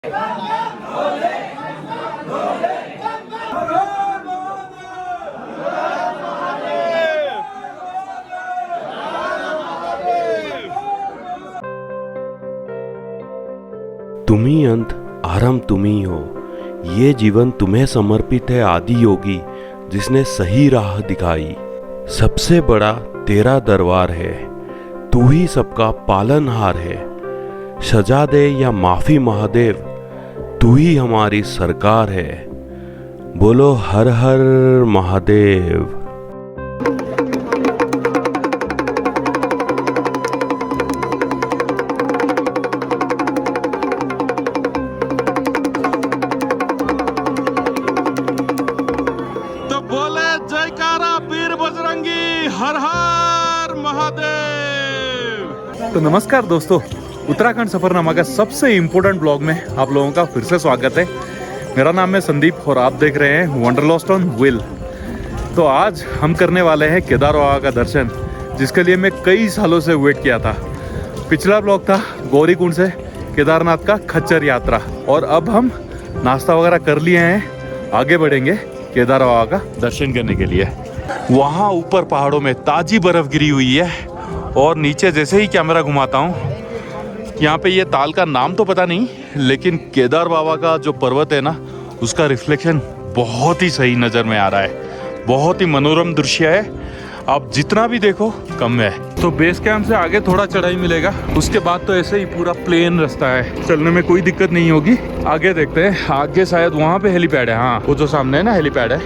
तुम्ही अंत आरंभ तुम्ही हो, ये जीवन तुम्हें समर्पित है आदि योगी जिसने सही राह दिखाई। सबसे बड़ा तेरा दरबार है, तू ही सबका पालनहार है। सजा दे या माफी महादेव, तू ही हमारी सरकार है। बोलो हर हर महादेव। बोले जयकारा वीर बजरंगी, हर हर महादेव। तो नमस्कार दोस्तों, उत्तराखंड सफरनामा का सबसे इम्पोर्टेंट ब्लॉग में आप लोगों का फिर से स्वागत है। मेरा नाम है संदीप और आप देख रहे हैं वंडरलॉस्ट ऑन व्हील। तो आज हम करने वाले हैं केदार बाबा का दर्शन, जिसके लिए मैं कई सालों से वेट किया था। पिछला ब्लॉग था गौरीकुंड से केदारनाथ का खच्चर यात्रा, और अब हम नाश्ता वगैरह कर लिए हैं, आगे बढ़ेंगे केदार बाबा का दर्शन करने के लिए। वहाँ ऊपर पहाड़ों में ताजी बर्फ गिरी हुई है, और नीचे जैसे ही कैमरा घुमाता हूँ, यहाँ पे ये ताल का नाम तो पता नहीं, लेकिन केदार बाबा का जो पर्वत है ना, उसका रिफ्लेक्शन बहुत ही सही नज़र में आ रहा है। बहुत ही मनोरम दृश्य है, आप जितना भी देखो कम है। तो बेस कैंप से आगे थोड़ा चढ़ाई मिलेगा, उसके बाद तो ऐसे ही पूरा प्लेन रास्ता है, चलने में कोई दिक्कत नहीं होगी। आगे देखते हैं, आगे शायद वहाँ पे हेलीपैड है। हाँ, वो जो सामने है ना हेलीपैड है,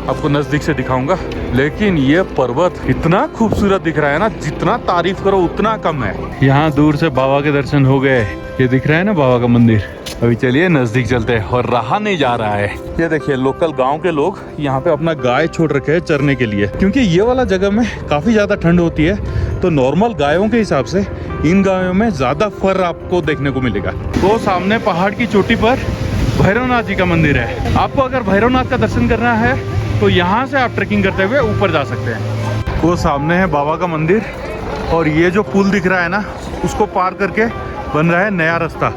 आपको नज़दीक से दिखाऊंगा। लेकिन ये पर्वत इतना खूबसूरत दिख रहा है ना, जितना तारीफ करो उतना कम है। यहाँ दूर से बाबा के दर्शन हो गए, ये दिख रहा है ना बाबा का मंदिर। अभी चलिए नजदीक चलते हैं, और रहा नहीं जा रहा है। ये देखिए, लोकल गांव के लोग यहाँ पे अपना गाय छोड़ रखे हैं चरने के लिए, क्योंकि ये वाला जगह में काफी ज्यादा ठंड होती है। तो नॉर्मल गायों के हिसाब से इन गायों में ज्यादा फर आपको देखने को मिलेगा। तो सामने पहाड़ की चोटी पर भैरवनाथ जी का मंदिर है। आपको अगर भैरवनाथ का दर्शन करना है तो यहाँ से आप ट्रेकिंग करते हुए ऊपर जा सकते हैं। वो सामने है बाबा का मंदिर, और ये जो पुल दिख रहा है ना, उसको पार करके बन रहा है नया रास्ता।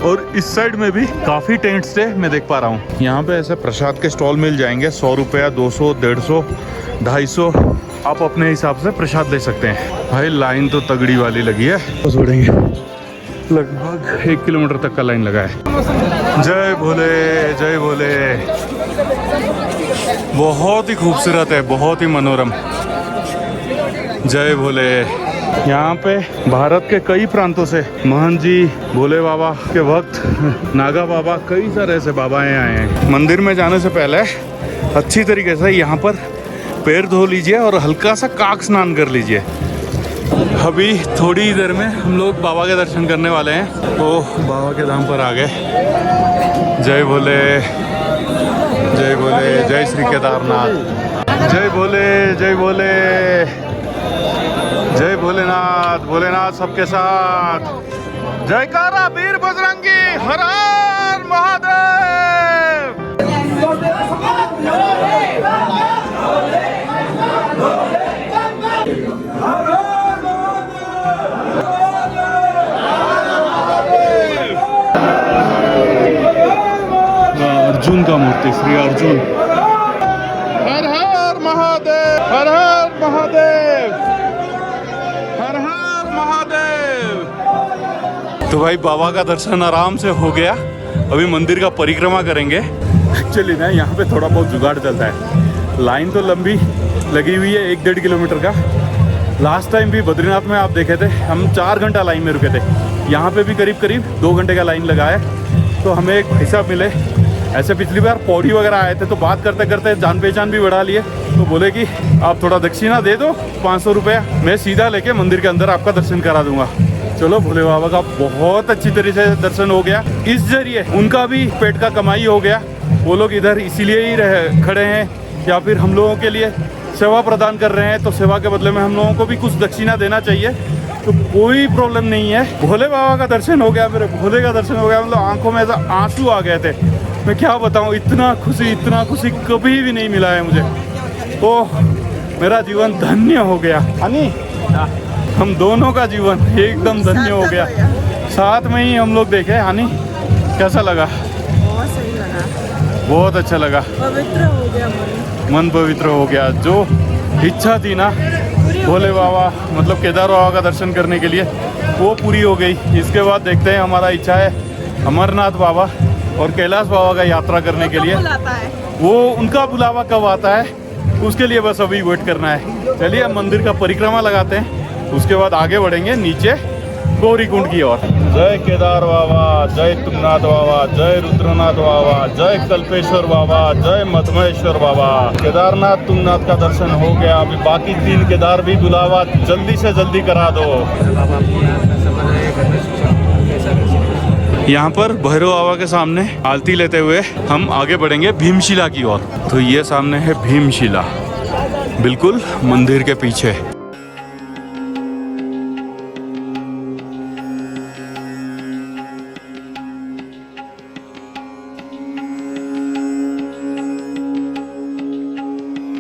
और इस साइड में भी काफ़ी टेंट्स से मैं देख पा रहा हूँ। यहाँ पे ऐसे प्रसाद के स्टॉल मिल जाएंगे, 100 रुपया, 200, 150, 250, आप अपने हिसाब से प्रसाद ले सकते हैं। भाई लाइन तो तगड़ी वाली लगी है, तो छोड़ेंगे। लगभग 1 किलोमीटर तक का लाइन लगा है। जय भोले, जय भोले। बहुत ही खूबसूरत है, बहुत ही मनोरम। जय भोले। यहाँ पे भारत के कई प्रांतों से महंत जी, भोले बाबा के भक्त, नागा बाबा, कई सारे ऐसे बाबाएं आए हैं। मंदिर में जाने से पहले अच्छी तरीके से यहाँ पर पैर धो लीजिए और हल्का सा काक स्नान कर लीजिए। अभी थोड़ी देर में हम लोग बाबा के दर्शन करने वाले हैं। तो बाबा के धाम पर आ गए। जय भोले, जय भोले, जय श्री केदारनाथ। जय भोले, जय भोले, जय भोलेनाथ। भोलेनाथ सबके साथ। जयकारा वीर बजरंगी, हर हर महादेव। अर्जुन का मूर्ति, श्री अर्जुन। हर हर महादेव, हर हर महादेव, हर हर महादेव। तो भाई बाबा का दर्शन आराम से हो गया। अभी मंदिर का परिक्रमा करेंगे। एक्चुअली ना यहाँ पे थोड़ा बहुत जुगाड़ चलता है। लाइन तो लंबी लगी हुई है, 1-1.5 किलोमीटर का। लास्ट टाइम भी बद्रीनाथ में आप देखे थे, हम 4 घंटा लाइन में रुके थे। यहाँ पे भी करीब करीब 2 घंटे का लाइन लगा है। तो हमें एक भाई साहब मिले, ऐसे पिछली बार पौड़ी वगैरह आए थे, तो बात करते करते जान पहचान भी बढ़ा लिए। तो बोले कि आप थोड़ा दक्षिणा दे दो, 500 रुपया, मैं सीधा लेके मंदिर के अंदर आपका दर्शन करा दूंगा। चलो, भोले बाबा का बहुत अच्छी तरीके से दर्शन हो गया। इस जरिए उनका भी पेट का कमाई हो गया। वो लोग इधर इसीलिए ही खड़े हैं, या फिर हम लोगों के लिए सेवा प्रदान कर रहे हैं, तो सेवा के बदले में हम लोगों को भी कुछ दक्षिणा देना चाहिए। तो कोई प्रॉब्लम नहीं है। भोले बाबा का दर्शन हो गया, मेरे भोले का दर्शन हो गया। मतलब आंखों में ऐसा आंसू आ गए थे, मैं क्या बताऊं। इतना खुशी कभी भी नहीं मिला है मुझे। तो मेरा जीवन धन्य हो गया। हनी, हम दोनों का जीवन एकदम धन्य हो गया। साथ में ही हम लोग देखे हनी, कैसा लगा? बहुत सही लगा, बहुत अच्छा लगा, पवित्र हो गया मन। पवित्र हो गया। जो इच्छा थी ना भोले बाबा मतलब केदार बाबा का दर्शन करने के लिए, वो पूरी हो गई। इसके बाद देखते हैं, हमारा इच्छा है अमरनाथ बाबा और कैलाश बाबा का यात्रा करने के लिए। बुलाता है वो उनका बुलावा कब आता है उसके लिए बस अभी वेट करना है। चलिए अब मंदिर का परिक्रमा लगाते हैं, उसके बाद आगे बढ़ेंगे नीचे गौरीकुंड की ओर। जय केदार बाबा, जय तुंगनाथ बाबा, जय रुद्रनाथ बाबा, जय कल्पेश्वर बाबा, जय मधमेश्वर बाबा। केदारनाथ तुंगनाथ का दर्शन हो गया, अभी बाकी 3 केदार भी बुलावा जल्दी से जल्दी करा दो। यहाँ पर भैरव बाबा के सामने आरती लेते हुए हम आगे बढ़ेंगे भीमशिला की ओर। तो ये सामने है भीमशिला, बिल्कुल मंदिर के पीछे।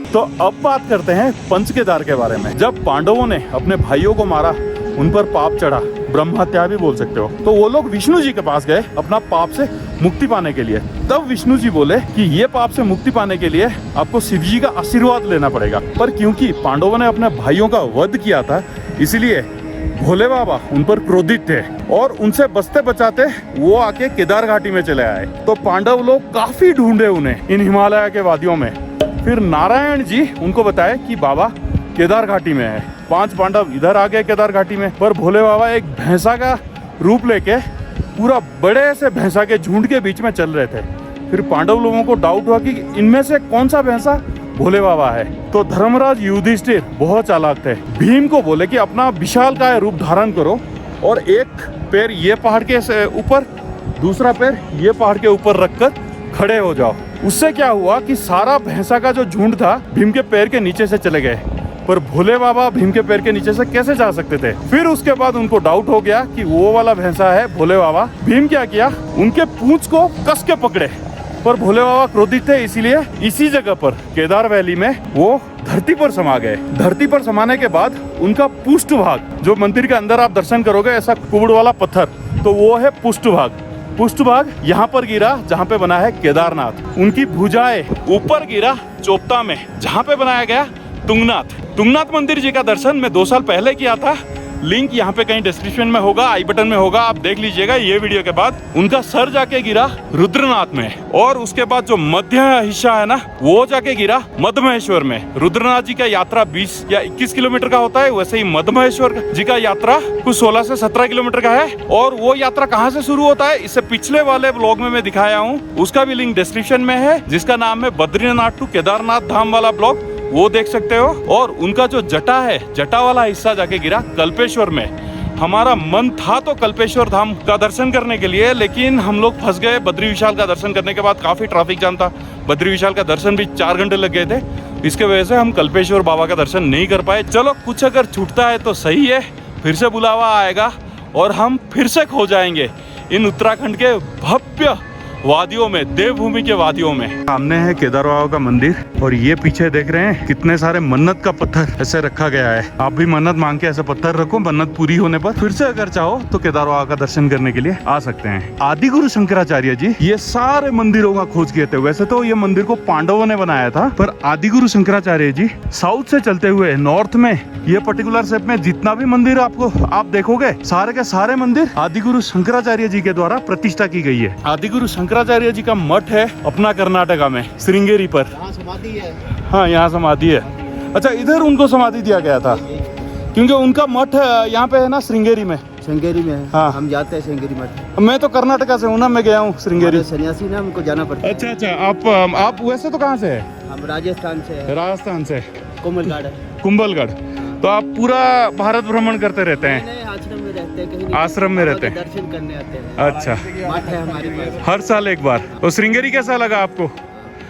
तो अब बात करते हैं पंच केदार के बारे में। जब पांडवों ने अपने भाइयों को मारा, उन पर पाप चढ़ा, ब्रह्म हत्या भी बोल सकते हो, तो वो लोग विष्णु जी के पास गए अपना पाप से मुक्ति पाने के लिए। तब विष्णु जी बोले कि ये पाप से मुक्ति पाने के लिए आपको शिव जी का आशीर्वाद लेना पड़ेगा। पर क्योंकि पांडवों ने अपने भाइयों का वध किया था, इसलिए भोले बाबा उन पर क्रोधित थे और उनसे बचते बचाते वो आके केदार घाटी में चले आए। तो पांडव लोग काफी ढूंढे उन्हें इन हिमालय के वादियों में। फिर नारायण जी उनको बताए कि बाबा केदार घाटी में है। 5 पांडव इधर आ गए केदार घाटी में, पर भोले बाबा एक भैंसा का रूप लेके पूरा बड़े से भैंसा के झुंड के बीच में चल रहे थे। फिर पांडव लोगों को डाउट हुआ कि इनमें से कौन सा भैंसा भोले बाबा है। तो धर्मराज युधिष्ठिर बहुत चालाक थे, भीम को बोले कि अपना विशालकाय रूप धारण करो और एक पैर ये पहाड़ के ऊपर, दूसरा पैर ये पहाड़ के ऊपर रखकर खड़े हो जाओ। उससे क्या हुआ कि सारा भैंसा का जो झुंड था भीम के पैर के नीचे से चले गए, पर भोले बाबा भीम के पैर के नीचे से कैसे जा सकते थे। फिर उसके बाद उनको डाउट हो गया कि वो वाला भैंसा है भोले बाबा। भीम क्या किया, उनके पूंछ को कस के पकड़े, पर भोले बाबा क्रोधित थे, इसीलिए इसी जगह पर केदार वैली में वो धरती पर समा गए। धरती पर समाने के बाद उनका पुष्ट भाग, जो मंदिर के अंदर आप दर्शन करोगे ऐसा कुबड़ वाला पत्थर, तो वो है पुष्ट भाग। पुष्ट भाग यहाँ पर गिरा जहाँ पे बना है केदारनाथ। उनकी भुजाएं ऊपर गिरा चोपता में, जहाँ पे बनाया गया तुंगनाथ। तुंगनाथ मंदिर जी का दर्शन मैं 2 साल पहले किया था। लिंक यहाँ पे कहीं डिस्क्रिप्शन में होगा, आई बटन में होगा, आप देख लीजिएगा ये वीडियो के बाद। उनका सर जाके गिरा रुद्रनाथ में, और उसके बाद जो मध्य हिस्सा है ना वो जाके गिरा मधमहेश्वर में। रुद्रनाथ जी का यात्रा 20 या 21 किलोमीटर का होता है, वैसे ही मधमहेश्वर जी का यात्रा कुछ 16 से 17 किलोमीटर का है। और वो यात्रा कहाँ से शुरू होता है, इससे पिछले वाले ब्लॉग में मैं दिखाया हूँ, उसका भी लिंक डिस्क्रिप्शन में है, जिसका नाम है बद्रीनाथ टू केदारनाथ धाम वाला ब्लॉग, वो देख सकते हो। और उनका जो जटा है, जटा वाला हिस्सा जाके गिरा कल्पेश्वर में। हमारा मन था तो कल्पेश्वर धाम का दर्शन करने के लिए, लेकिन हम लोग फंस गए बद्री विशाल का दर्शन करने के बाद। काफी ट्रैफिक जाम था, बद्री विशाल का दर्शन भी 4 घंटे लग गए थे, इसके वजह से हम कल्पेश्वर बाबा का दर्शन नहीं कर पाए। चलो कुछ अगर छूटता है तो सही है, फिर से बुलावा आएगा और हम फिर से खो जाएंगे इन उत्तराखंड के भव्य वादियों में, देवभूमि के वादियों में। सामने है केदार बाबा का मंदिर, और ये पीछे देख रहे हैं कितने सारे मन्नत का पत्थर ऐसे रखा गया है। आप भी मन्नत मांग के ऐसे पत्थर रखो, मन्नत पूरी होने पर फिर से अगर चाहो तो केदार बाबा का दर्शन करने के लिए आ सकते हैं। आदि गुरु शंकराचार्य जी ये सारे मंदिरों का खोज किए थे। वैसे तो ये मंदिर को पांडवों ने बनाया था, पर आदि गुरु शंकराचार्य जी साउथ से चलते हुए नॉर्थ में ये पर्टिकुलर शेप में जितना भी मंदिर आप देखोगे, सारे के सारे मंदिर आदि गुरु शंकराचार्य जी के द्वारा प्रतिष्ठा की गई है। आदि गुरु शंकराचार्य जी का मठ है अपना कर्नाटका में श्रृंगेरी पर। समाधि है। हाँ, यहाँ समाधि है। अच्छा, इधर उनको समाधि दिया गया था क्योंकि उनका मठ यहाँ पे है ना श्रृंगेरी में। श्रृंगेरी में है। हाँ। हम जाते हैं श्रृंगेरी मठ। मैं तो कर्नाटका से हूँ ना, मैं गया हूँ श्रृंगेरी। सन्यासी ना, हमको जाना पड़ता है। अच्छा, आप वैसे तो कहाँ से है? हम राजस्थान से हैं। राजस्थान से। कोमलगढ़। कुंभलगढ़। तो आप पूरा भारत भ्रमण करते रहते हैं? नहीं, आश्रम में रहते हैं, कहीं आश्रम में रहते हैं, दर्शन करने आते हैं। अच्छा, मठ है हमारे पास। हर साल एक बार। तो श्रृंगेरी कैसा लगा आपको?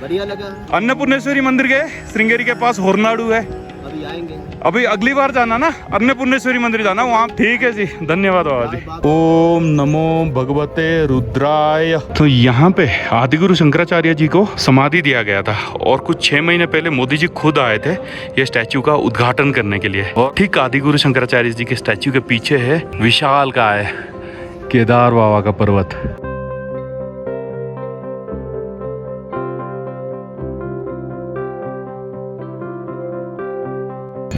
बढ़िया लगा। अन्नपूर्णेश्वरी मंदिर गए? श्रृंगेरी के पास होरनाडु है, अभी आएंगे। अभी अगली बार जाना ना, अन्नपूर्णेश्वरी मंदिर जाना वहाँ। ठीक है जी, धन्यवाद बाबा जी। ओम नमो भगवते रुद्राय। तो यहाँ पे आदिगुरु शंकराचार्य जी को समाधि दिया गया था, और कुछ 6 महीने पहले मोदी जी खुद आए थे ये स्टैचू का उद्घाटन करने के लिए। और ठीक आदिगुरु शंकराचार्य जी के स्टैचू के पीछे है विशाल का है केदार बाबा का पर्वत।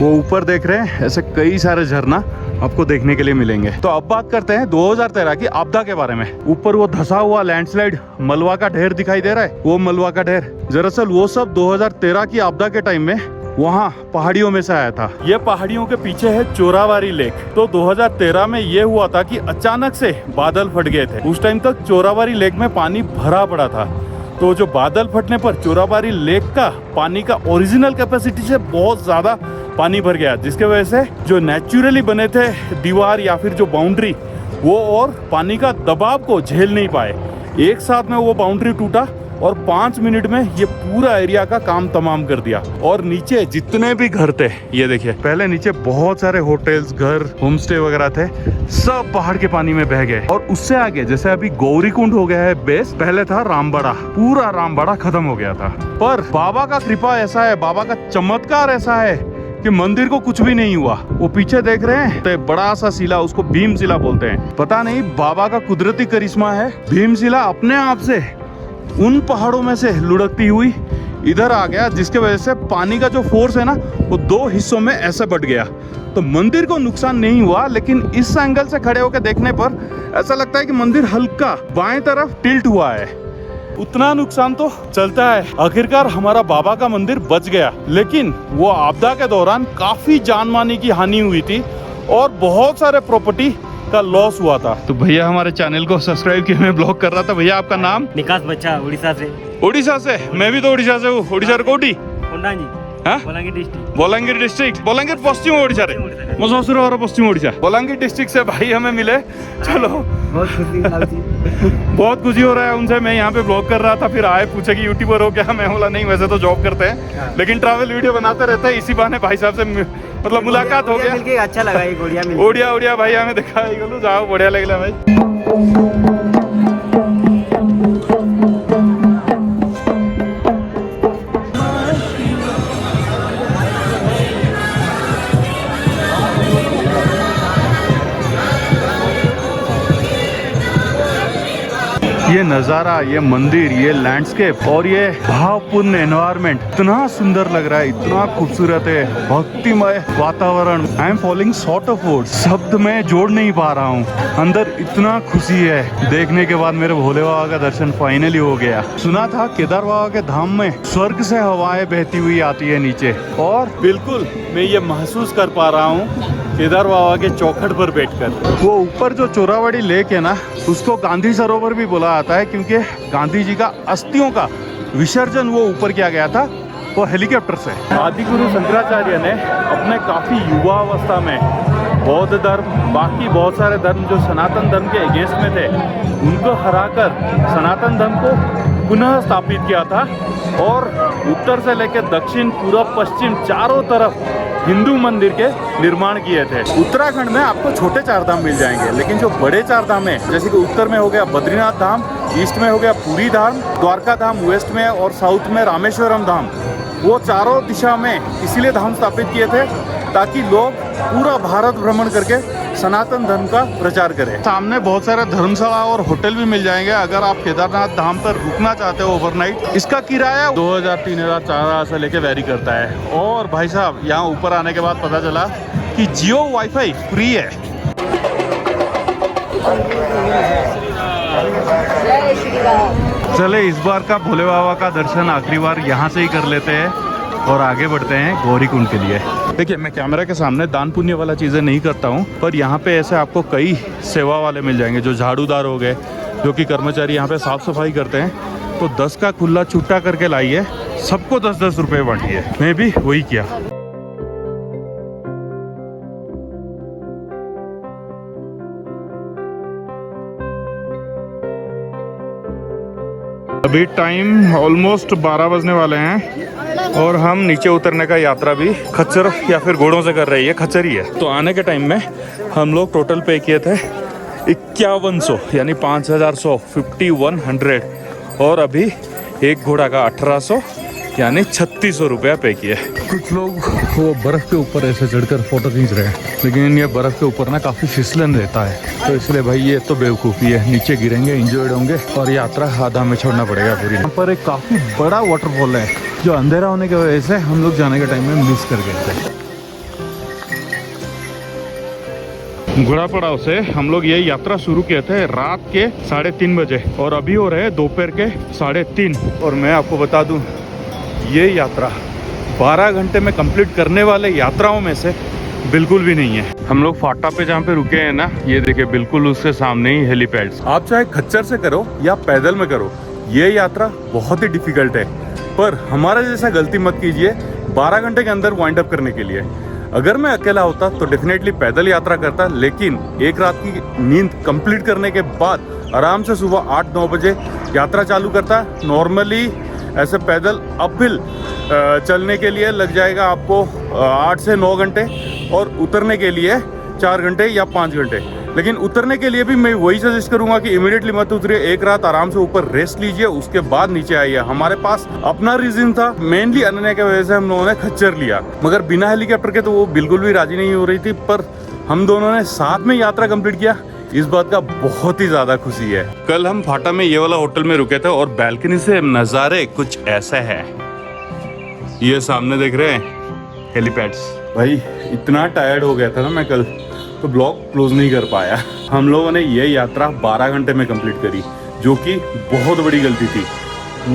वो ऊपर देख रहे हैं, ऐसे कई सारे झरना आपको देखने के लिए मिलेंगे। तो अब बात करते हैं 2013 की आपदा के बारे में। ऊपर वो धसा हुआ लैंडस्लाइड मलबा का ढेर दिखाई दे रहा है, वो मलबा का ढेर दरअसल वो सब 2013 की आपदा के टाइम में वहाँ पहाड़ियों में से आया था। ये पहाड़ियों के पीछे है चोरावारी लेक। तो 2013 में ये हुआ था कि अचानक से बादल फट गए थे। उस टाइम तक चोरावारी लेक में पानी भरा पड़ा था। तो जो बादल फटने पर चोराबारी लेक का पानी का ओरिजिनल कैपेसिटी से बहुत ज़्यादा पानी भर गया, जिसके वजह से जो नेचुरली बने थे दीवार या फिर जो बाउंड्री, वो और पानी का दबाव को झेल नहीं पाए। एक साथ में वो बाउंड्री टूटा और 5 मिनट में ये पूरा एरिया का काम तमाम कर दिया। और नीचे जितने भी घर थे, ये देखिए, पहले नीचे बहुत सारे होटल्स, घर, होम स्टे वगैरह थे, सब पहाड़ के पानी में बह गए। और उससे आगे जैसे अभी गौरीकुंड हो गया है बेस, पहले था रामबड़ा, पूरा रामबड़ा खत्म हो गया था। पर बाबा का कृपा ऐसा है, बाबा का चमत्कार ऐसा है कि मंदिर को कुछ भी नहीं हुआ। वो पीछे देख रहे हैं तो बड़ा सा शिला, उसको भीमशिला बोलते हैं। पता नहीं बाबा का कुदरती करिश्मा है, भीमशिला अपने आप से उन पहाड़ों में से लुढ़कती हुई इधर आ गया, जिसके वजह से पानी का जो फोर्स है ना, वो 2 हिस्सों में ऐसे बट गया। तो मंदिर को नुकसान नहीं हुआ, लेकिन इस एंगल से खड़े होकर देखने पर ऐसा लगता है कि मंदिर हल्का बाएं तरफ टिल्ट हुआ है। उतना नुकसान तो चलता है। आखिरकार हमारा बाबा का मंदिर बच गया, लेकिन वो आपदा के दौरान काफी जान मानी की हानि हुई थी और बहुत सारे प्रॉपर्टी का लॉस हुआ था। तो भैया हमारे चैनल को सब्सक्राइब किए, मैं ब्लॉग कर रहा था। भैया आपका नाम? निकास बच्चा, उड़ीसा से। उड़ीसा से? मैं भी तो उड़ीसा से हूँ। उड़ीसा कोटी? होंडा जी। हाँ? बलांगीर डिस्ट्रिक्ट। बलांगीर डिस्ट्रिक्ट, बलांगीर पश्चिम ओडिशा रे। मो ससुर और पश्चिम ओडिशा। बलांगीर डिस्ट्रिक्ट से भाई हमें मिले। चलो बहुत खुशी हो रहा है उनसे। मैं यहाँ पे ब्लॉग कर रहा था, फिर आए पूछे कि यूट्यूबर हो क्या? मैं बोला नहीं, वैसे तो जॉब करते हैं, लेकिन ट्रैवल वीडियो बनाते रहते हैं। इसी बहाने भाई साहब से मतलब मुलाकात हो गया, मिलके अच्छा लगा। ये गोड़िया मिल ओडिया ओडिया भाई हमें दिखा जाओ, बढ़िया लगला भाई। ये नज़ारा, ये मंदिर, ये लैंडस्केप और ये भावपूर्ण एनवायरनमेंट इतना सुंदर लग रहा है, इतना खूबसूरत है, भक्तिमय वातावरण। I am following short of words, शब्द में जोड़ नहीं पा रहा हूँ। अंदर इतना खुशी है। देखने के बाद मेरे भोले बाबा का दर्शन फाइनली हो गया। सुना था केदार बाबा के धाम में स्वर्ग से हवाएं बहती हुई आती है नीचे, और बिल्कुल मैं ये महसूस कर पा रहा हूँ केदार बाबा के चौखट पर बैठकर। वो ऊपर जो चोरावाड़ी लेक है ना, उसको गांधी सरोवर भी बोला जाता है, क्योंकि गांधी जी का अस्थियों का विसर्जन वो ऊपर किया गया था, वो हेलीकॉप्टर से। आदिगुरु शंकराचार्य ने अपने काफी युवा अवस्था में बौद्ध धर्म, बाकी बहुत सारे धर्म जो सनातन धर्म के अगेंस्ट में थे, उनको हराकर सनातन धर्म को पुनः स्थापित किया था। और उत्तर से लेकर दक्षिण, पूर्व, पश्चिम, चारों तरफ हिंदू मंदिर के निर्माण किए थे। उत्तराखंड में आपको छोटे 4 धाम मिल जाएंगे, लेकिन जो बड़े 4 धाम है, जैसे कि उत्तर में हो गया बद्रीनाथ धाम, ईस्ट में हो गया पुरी धाम, द्वारका धाम वेस्ट में, और साउथ में रामेश्वरम धाम, वो चारों दिशा में इसीलिए धाम स्थापित किए थे ताकि लोग पूरा भारत भ्रमण करके सनातन धर्म का प्रचार करें। सामने बहुत सारे धर्मशाला और होटल भी मिल जाएंगे अगर आप केदारनाथ धाम पर रुकना चाहते हो ओवरनाइट। इसका किराया 2000, 3000, 4000 से लेके वेरी करता है। और भाई साहब यहाँ ऊपर आने के बाद पता चला कि जियो वाईफाई फ्री है। चले इस बार का भोले बाबा का दर्शन आखिरी बार यहाँ से ही कर लेते हैं और आगे बढ़ते हैं गौरीकुंड के लिए। देखिए, मैं कैमरा के सामने दान पुण्य वाला चीज़ें नहीं करता हूँ, पर यहाँ पे ऐसे आपको कई सेवा वाले मिल जाएंगे, जो झाड़ूदार हो गए, जो कि कर्मचारी यहाँ पे साफ सफाई करते हैं। तो 10 का खुला छुट्टा करके लाइए, सबको 10-10 रुपये बांटिए। मैं भी वही किया। अभी टाइम ऑलमोस्ट 12 बजने वाले हैं और हम नीचे उतरने का यात्रा भी खच्चर या फिर घोड़ों से कर रही है, खच्चर ही है। तो आने के टाइम में हम लोग टोटल पे किए थे 5100, यानी 5100, 5100, और अभी एक घोड़ा का 1800, यानी 3600 रुपया पे किए। कुछ लोग वो बर्फ़ के ऊपर ऐसे चढ़कर फोटो खींच रहे हैं, लेकिन ये बर्फ़ के ऊपर ना काफ़ी फिसलन रहता है, तो इसलिए भाई ये तो बेवकूफ़ी है। नीचे गिरेंगे, इंजर्ड होंगे और यात्रा आधा में छोड़ना पड़ेगा पूरी। यहाँ पर एक काफ़ी बड़ा वाटरफॉल है, जो अंधेरा होने की वजह से हम लोग जाने के टाइम में मिस कर गए थे। घोड़ा पड़ाव से हम लोग ये यात्रा शुरू किए थे रात के 3:30 बजे और अभी हो रहे हैं दोपहर के 3:30। और मैं आपको बता दूं, ये यात्रा 12 घंटे में कंप्लीट करने वाले यात्राओं में से बिल्कुल भी नहीं है। हम लोग फाटा पे जहाँ पे रुके हैं ना, ये देखिए बिल्कुल उसके सामने ही हेलीपैड। आप चाहे खच्चर से करो या पैदल में करो, ये यात्रा बहुत ही डिफिकल्ट है। पर हमारा जैसा गलती मत कीजिए 12 घंटे के अंदर वाइंड अप करने के लिए। अगर मैं अकेला होता तो डेफिनेटली पैदल यात्रा करता, लेकिन एक रात की नींद कंप्लीट करने के बाद आराम से सुबह 8-9 बजे यात्रा चालू करता। नॉर्मली ऐसे पैदल अपहिल चलने के लिए लग जाएगा आपको 8 से 9 घंटे और उतरने के लिए 4 घंटे या 5 घंटे। लेकिन उतरने के लिए भी मैं वही सजेस्ट करूंगा कि इमीडिएटली मत उतरिए, एक रात आराम से ऊपर रेस्ट लीजिए, उसके बाद नीचे आइए। हमारे पास अपना रीजन था, मेनली अनन्या की वजह से हम लोगों ने खच्चर लिया, मगर बिना हेलीकॉप्टर के तो वो बिल्कुल भी राजी नहीं हो रही थी। पर हम दोनों ने साथ में यात्रा कंप्लीट किया, इस बात का बहुत ही ज्यादा खुशी है। कल हम फाटा में ये वाला होटल में रुके थे और बैल्कनी से नजारे कुछ ऐसे है। ये सामने देख रहे हैं हेलीपैड्स। भाई इतना टायर्ड हो गया था ना मैं कल, तो ब्लॉग क्लोज नहीं कर पाया। हम लोगों ने ये यात्रा 12 घंटे में कंप्लीट करी, जो कि बहुत बड़ी गलती थी।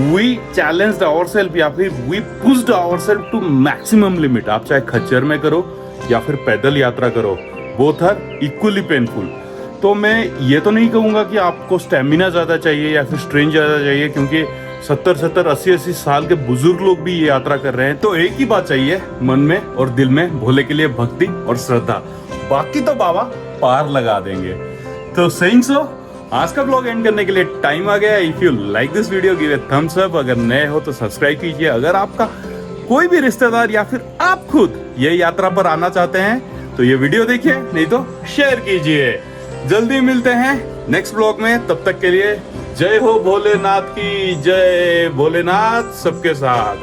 वी चैलेंज्ड आवरसेल्फ या फिर we pushed ourselves to maximum limit. आप चाहे खच्चर में करो या फिर पैदल यात्रा करो, बोथ आर इक्वली पेनफुल। तो मैं ये तो नहीं कहूँगा कि आपको स्टेमिना ज़्यादा चाहिए या फिर स्ट्रेंथ ज़्यादा चाहिए, क्योंकि 70-70, 80-80 साल के बुजुर्ग लोग भी ये यात्रा कर रहे हैं। तो एक ही बात चाहिए मन में और दिल में, भोले के लिए भक्ति और श्रद्धा, बाकी तो बाबा पार लगा देंगे। तो सेइंग सो, आज का ब्लॉग एंड करने के लिए टाइम आ गया। If you like this video give a thumbs up, अगर नए हो तो सब्सक्राइब कीजिए। अगर आपका कोई भी रिश्तेदार या फिर आप खुद ये यात्रा पर आना चाहते हैं तो ये वीडियो देखिए, नहीं तो शेयर कीजिए। जल्दी मिलते हैं नेक्स्ट ब्लॉग में, तब तक के लिए जय हो भोलेनाथ की जय। भोलेनाथ सबके साथ।